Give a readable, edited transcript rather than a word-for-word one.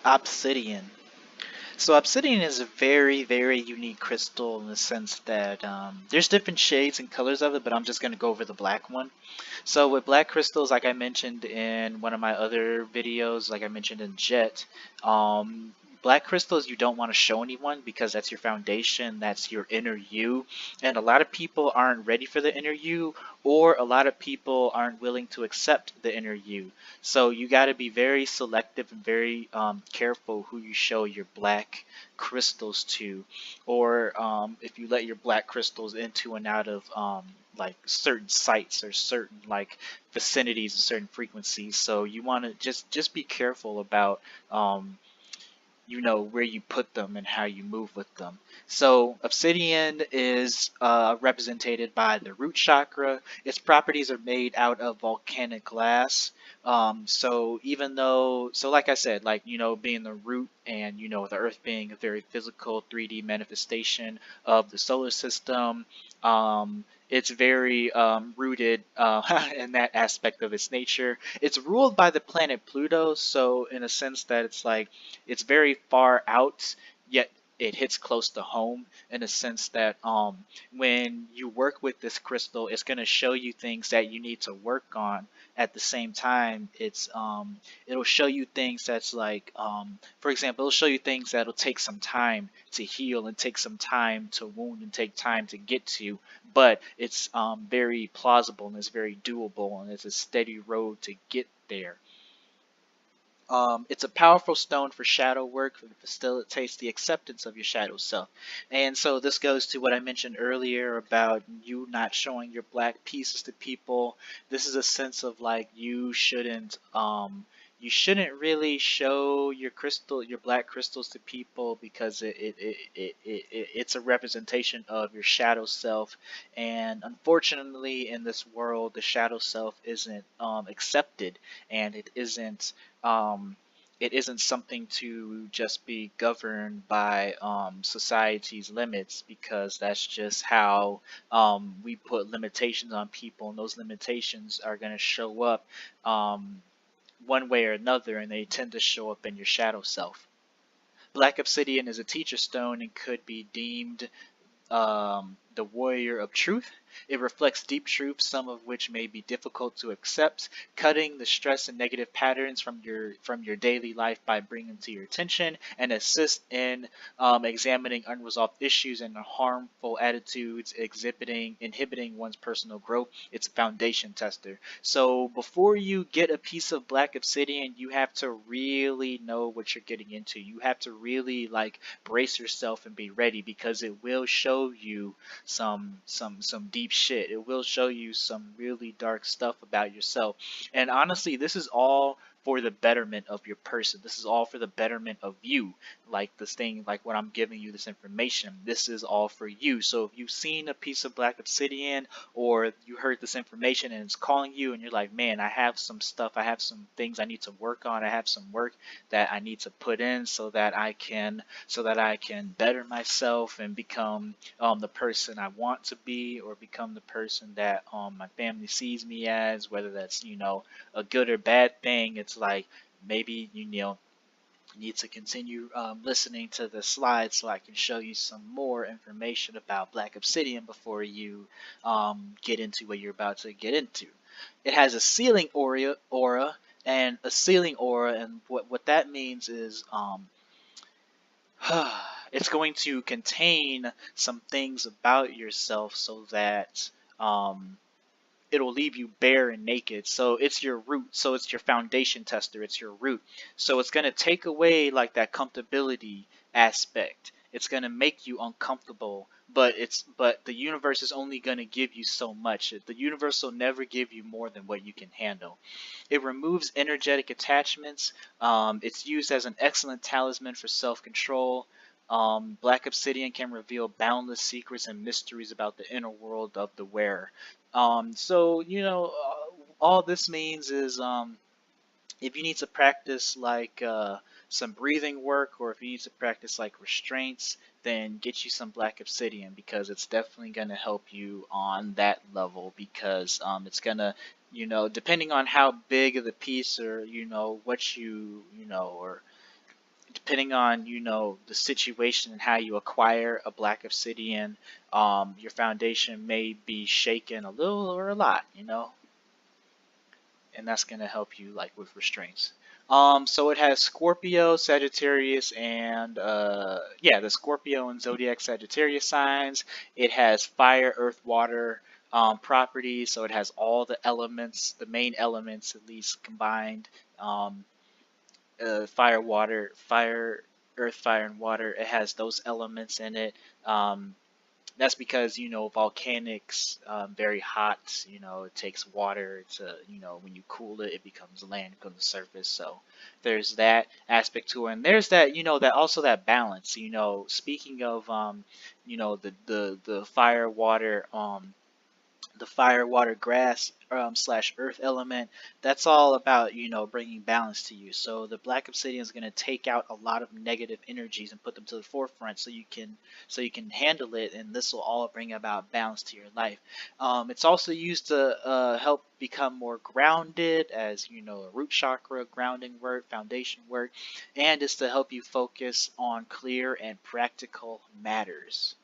Obsidian. So obsidian is a very, very unique crystal in the sense that there's different shades and colors of it, but I'm just going to go over the black one. So with black crystals, like I mentioned in one of my other videos, like I mentioned in Jet, black crystals you don't want to show anyone because that's your foundation, that's your inner you, and a lot of people aren't ready for the inner you, or a lot of people aren't willing to accept the inner you. So you got to be very selective and very careful who you show your black crystals to, or if you let your black crystals into and out of like certain sites or certain like vicinities and certain frequencies. So you want to just be careful about where you put them and how you move with them. So obsidian is represented by the root chakra. Its properties are made out of volcanic glass. So even though, so like I said, like being the root and the Earth being a very physical 3D manifestation of the solar system, it's very rooted in that aspect of its nature. It's ruled by the planet Pluto, so in a sense that it's like it's very far out, yet it hits close to home in a sense that when you work with this crystal, it's going to show you things that you need to work on. At the same time, it'll show you things that's like for example, it'll show you things that'll take some time to heal and take some time to wound and take time to get to, but it's very plausible and it's very doable and it's a steady road to get there. It's a powerful stone for shadow work that facilitates the acceptance of your shadow self. And so this goes to what I mentioned earlier about you not showing your black pieces to people. This is a sense of like you shouldn't really show your black crystals to people because it's a representation of your shadow self. And unfortunately, in this world, the shadow self isn't accepted, and um, it isn't something to just be governed by society's limits, because that's just how we put limitations on people, and those limitations are going to show up um, one way or another, and they tend to show up in your shadow self. Black obsidian is a teacher stone and could be deemed the warrior of truth. It reflects deep truths, some of which may be difficult to accept, cutting the stress and negative patterns from your daily life by bringing to your attention, and assist in examining unresolved issues and harmful attitudes inhibiting one's personal growth. It's a foundation tester. So before you get a piece of black obsidian, you have to really know what you're getting into. You have to really like brace yourself and be ready, because it will show you some deep shit. It will show you some really dark stuff about yourself. And honestly, this is all for the betterment of your person. This is all for the betterment of you. Like this thing, like when I'm giving you this information, this is all for you. So if you've seen a piece of black obsidian, or you heard this information and it's calling you and you're like, man, I have some stuff, I have some things I need to work on, I have some work that I need to put in so that I can better myself and become the person I want to be, or become the person that my family sees me as, whether that's a good or bad thing. It's like maybe need to continue listening to the slides so I can show you some more information about black obsidian before you get into what you're about to get into. It has a sealing aura and a sealing aura, and what that means is it's going to contain some things about yourself so that um, it'll leave you bare and naked. So it's your root. So it's your foundation tester. It's your root. So it's going to take away like that comfortability aspect. It's going to make you uncomfortable, but the universe is only going to give you so much. The universe will never give you more than what you can handle. It removes energetic attachments. It's used as an excellent talisman for self-control. Black obsidian can reveal boundless secrets and mysteries about the inner world of the wearer. So all this means is if you need to practice like some breathing work, or if you need to practice like restraints, then get you some black obsidian, because it's definitely going to help you on that level, because it's going to depending on how big of the piece, or what or depending on the situation and how you acquire a black obsidian, your foundation may be shaken a little or a lot, and that's going to help you like with restraints. So it has Scorpio, Sagittarius, and yeah, the Scorpio and Zodiac Sagittarius signs. It has fire, earth, water properties, so it has all the elements, the main elements at least combined. Um, fire, earth, fire, and water. It has those elements in it. Um, that's because volcanics very hot. It takes water to when you cool it, it becomes land, becomes the surface. So there's that aspect to it, and there's that that also that balance. Speaking of the fire, water, the fire, water, grass slash earth element. That's all about bringing balance to you. So the black obsidian is going to take out a lot of negative energies and put them to the forefront, so you can handle it, and this will all bring about balance to your life. It's also used to help become more grounded, as root chakra grounding work, foundation work, and it's to help you focus on clear and practical matters.